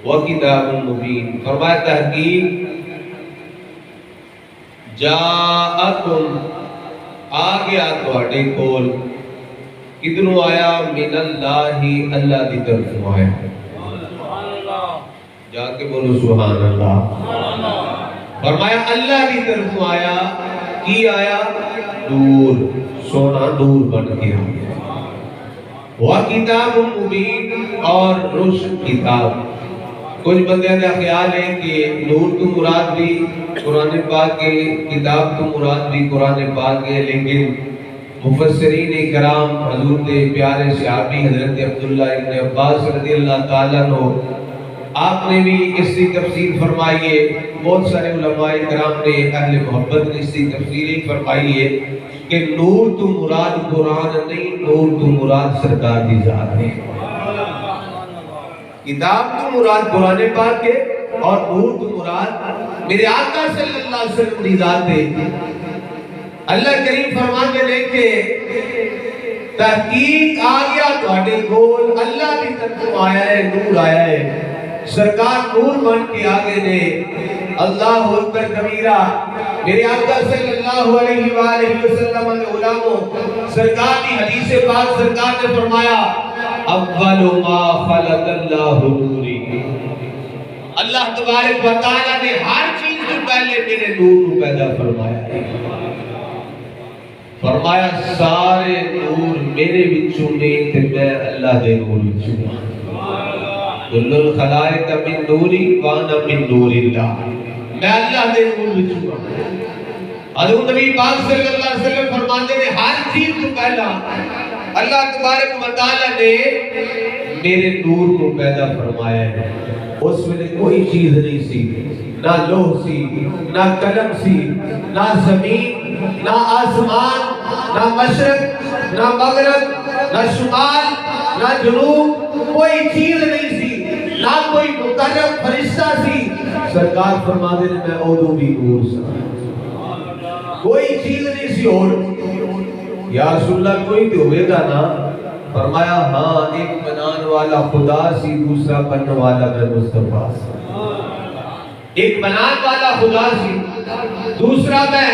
وکتاب مبین، فرمایا تحقیق جاءکم آ گیا تواڈے کول، کدھروں آیا؟ من اللہ، اللہ دی طرفوں آیا۔ جا کے بولو سبحان اللہ۔ فرمایا اللہ کی طرف آیا، کی آیا؟ نور، سونا نور بن کے آیا۔ وَكِتَابٌ مُبِينٌ، اور روشن کتاب۔ کچھ بندے کا خیال ہے کہ نور تو مراد بھی قرآن پاک کے، کتاب تو مراد بھی قرآن پاک ہے، لیکن مفسرین کرام حضور کے پیارے صحابی حضرت عبداللہ ابن عباس رضی اللہ تعالیٰ عنہ، آپ نے بھی اس کی تفسیر فرمائی ہے، بہت سارے علماء کرام نے، اہل محبت نے اس کی تفسیر فرمائی ہے کہ نور تو مراد قرآن نہیں، نور تو مراد سرکار دی ذات ہے۔ کتاب تو مراد قرآن پاک ہے، اور نور تو مراد میرے آقا صلی اللہ علیہ وسلم دی ذات ہے۔ اللہ کریم فرماتے ہیں کہ تحقیق آ گیا تواڈے کول، اللہ کی طرف آیا ہے، نور آیا ہے، سرکار نور بن کے آگے نے۔ اللہ اکبر کبیرہ، میرے آقا صلی اللہ علیہ وآلہ وسلم کے غلاموں، سرکار کی حدیث پاک سرکار نے فرمایا اول ما خلق اللہ نوری، اللہ تبارک و تعالیٰ نے ہر چیز سے پہلے میرے نور کو پیدا فرمایا ہے۔ فرمایا سارے نور میرے وچوں نے تے میں اللہ دے نور وچوں۔ کل الخلائق من نوری وانا من نور اللہ، میں اللہ دے نور وچوں۔ حضور نبی پاک صلی اللہ علیہ وسلم فرماتے ہیں ہر چیز سے پہلا اللہ تبارک و تعالیٰ نے میرے نور کو پیدا فرمایا ہے۔ اس میں کوئی چیز نہیں سی، نہ لوح سی، نہ قلم سی، نہ زمین، نہ آسمان، نہ مشرق، نہ مغرب، نہ شمال، نہ جنوب، کوئی چیز نہیں سی، نہ کوئی مقرب فرشتہ سی۔ سرکار فرماتے ہیں میں اودوں بھی نور سا، کوئی چیز نہیں سی۔ اور یا رسول اللہ کوئی تو ہوئے گا نا؟ فرمایا ہاں، ایک بنان والا خدا سی، دوسرا بننے والا میں مصطفیٰ سی۔ ایک بنان والا خدا سی، دوسرا میں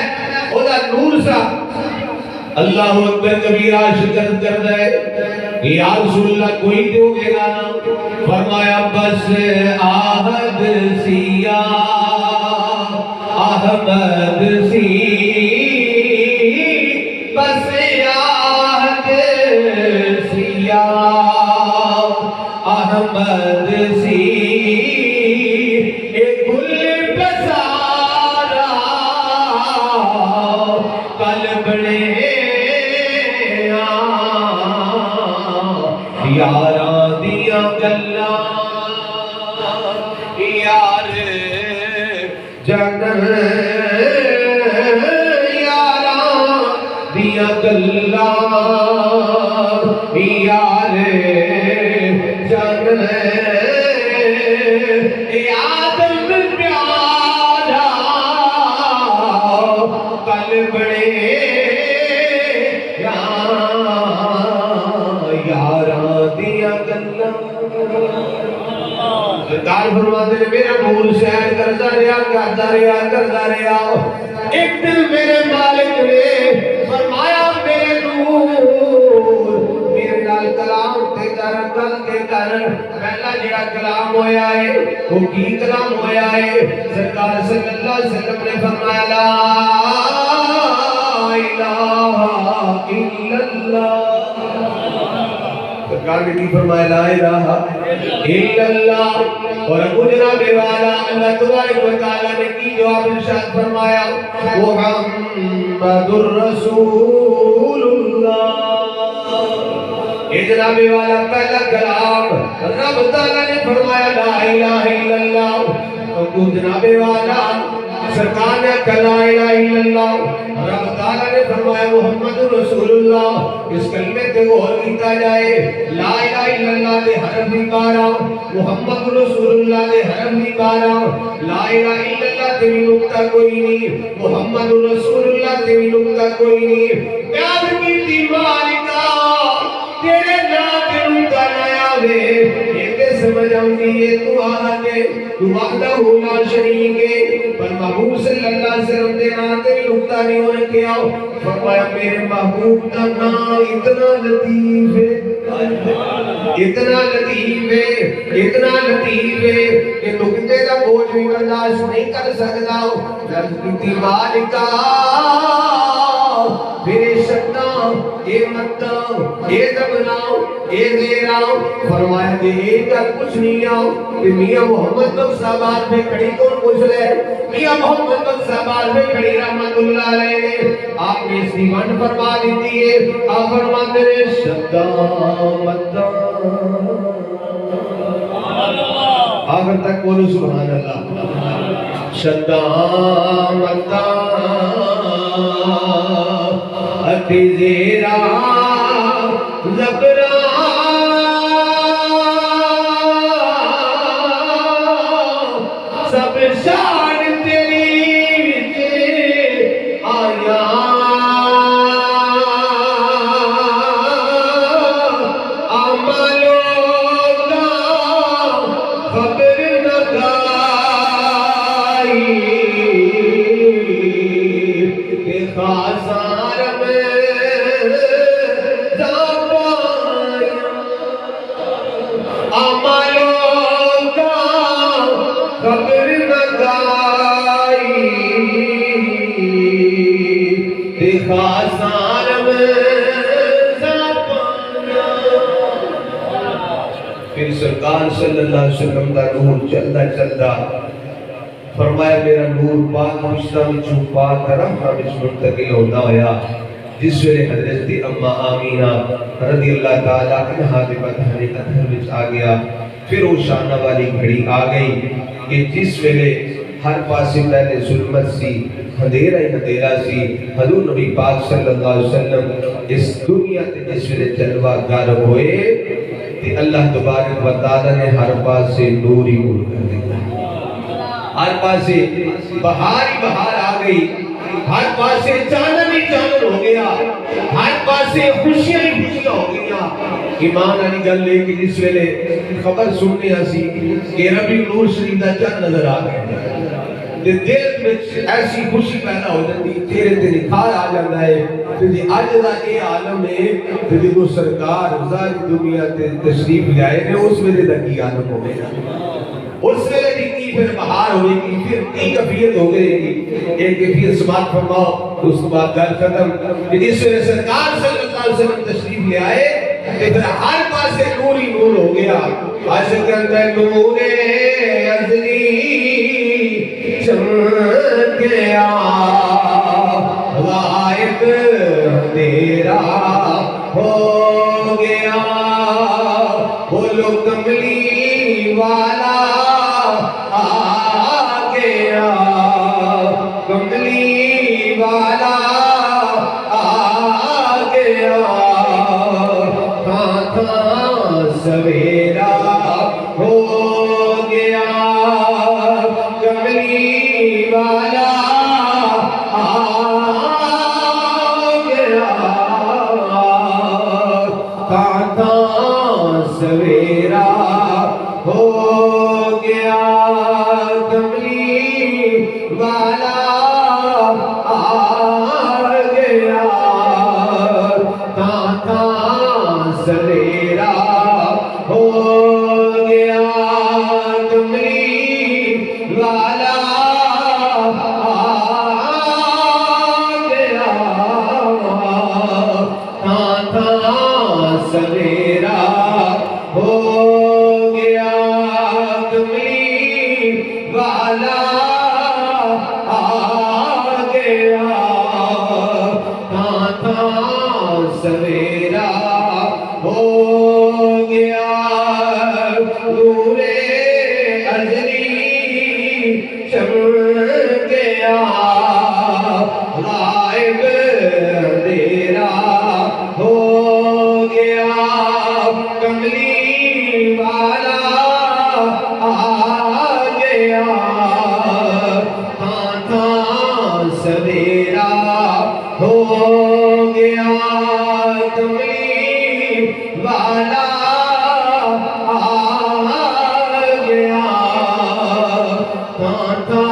خدا نور سا۔ اللہ اکبر کبیرہ، شکر کرتا ہے یا رسول اللہ کوئی تو ہوئے گا نا؟ فرمایا بس آہد سیا احمد سی، بس آہد سیا احمد سی، ایک گل بسارا کل بڑے یاراں دیاں گلاں یار جنم، یاراں دیاں گلاں یار جنم، آدم پیارا کل بڑے یاراں دیاں گلاں۔ سرکار فرماتے ہیں میرا نور شہر کرتا رہا، کرتا رہا، کرتا رہا۔ ایک دل میرے مالک نے فرمایا میرے نور میرے نال کلام تے کر، گل تے کر۔ پہلا جڑا کلام ہویا ہے وہ کی کلام ہویا ہے؟ سرکار صلی اللہ علیہ وسلم نے فرمایا لا الہ الا اللہ۔ سرکار نے کی فرمایا لا الہ الا اللہ۔ اور ابو جناب والا اللہ تبارک و تعالیٰ نے کی جواب ارشاد فرمایا محمد الرسول اللہ۔ اے جناب والا پہلا کلام رب تعالیٰ نے فرمایا لا الہ الا اللہ۔ ابو جناب والا سرکار نے کہا لا الہ الا اللہ، رب تعالیٰ نے فرمایا محمد رسول اللہ۔ اس کلمے تے غور کیتا جائے، لا الہ الا اللہ دے حرف بھی 12، محمد رسول اللہ دے حرف بھی 12۔ لا الہ الا اللہ تے بھی نقطہ کوئی نہیں، محمد رسول اللہ تے بھی نقطہ کوئی نہیں۔ پیار کی مالکا تیرے نام تے نقطہ نہ آوے، یہ تے سمجھ بجاؤں دعا کے وحدہ لا شریک ہے پر محبوب صلی اللہ علیہ وسلم دے ناتے نکتہ نہیں ہونے کیا فرمایا میرے محبوب کا نام اتنا لطیف ہے اتنا لطیف ہے اتنا لطیف ہے کہ نکتے کا بوجھ بھی برداشت نہیں کر سکتا لطیف مالکہ میرے شدہ اے مدہ اے دبناؤ اے دیراؤ فرمایا کہ ایک کا کچھ نہیں آؤ کہ میاں محمد بخش آباد میں کھڑی کون پوچھ لے میاں محمد بخش آباد میں کھڑی رحمت اللہ علیہ نے آپ نے اس دیوان فرما دیتی ہے آپ فرما میرے شدہ مدہ آخر تک بولو سبحان اللہ شدہ مدہ اتی زیرہ زبرہ سب شان تیری وچ آیا عملوں کا خبر نہ گائی کہ خاصار پھر سرکار صلی اللہ علیہ وسلم کا نور چلتا چلتا فرمایا میرا نور پاک مشتہ وچوں پاک رحمہ وچ منتقل ہوتا ہویا جس ویلے حضرت اما آمینہ رضی اللہ تعالیٰ عنہا دے مدحن اطہر وچ آ گیا پھر وہ شانہ والی گھڑی آ گئی کہ جس ویلے ہر پاسے پہلے ظلمت سی اندھیرا ہی اندھیرا سی حضور نبی پاک صلی اللہ علیہ وسلم اس دنیا تے جس ویلے جلوہ گر ہوئے کہ اللہ تبارک و تعالیٰ نے ہر پاس سے نور ہی نور کر دیا ہر پاس سے بہار ہی بہار آ گئی ہر پاس سے چاندن ہی چاندن ہو گیا ہر پاس سے خوشیاں ہی خوشیاں ہو گیا ایمان علی گل لے کے جس ویلے خبر سننے آسی کہ ربی نور شریف دا چند نظر آ گئے دل میں ایسی خوشی پیدا ہو جاتی چہرے تے نکھار آ جاتا ہے کہ اج دا اے عالم ہے کہ جو سرکار ظاہر دنیا تے تشریف لے آئے نے اس ویلے دا کی عالم ہو گیا اس ویلے کی پھر بہار ہوئے گی پھر کی کیفیت ہو گئے گی ایک کیفیت سماعت فرماؤ اس کے بعد گل ختم کہ جس ویلے سرکار صلی اللہ علیہ وسلم تشریف لے آئے کہ پھر ہر پاس سے نور ہی نور ہو گیا عاشق اندر نور ازلی چمک گیا غائب اندھیرا ہو گیا بولو کملی والا آ گیا کملی والا آ گیا تھا تھا سویرا ہو گیا کملی والا آ گیا تھا تھا سویرا ہو گیا کملی والا آ گیا تھا تھا سویرا ہو گیا کملی والا آ گیا تھا تھا سویرا ہو گیا کملی والا آ گیا تھا تھا سویرا ہو گیا نور ازلی چمک گیا غائب اندھیرا ہو گیا کملی والا آ گیا تھا تھا سویرا ہو گیا کملی والا آ تھا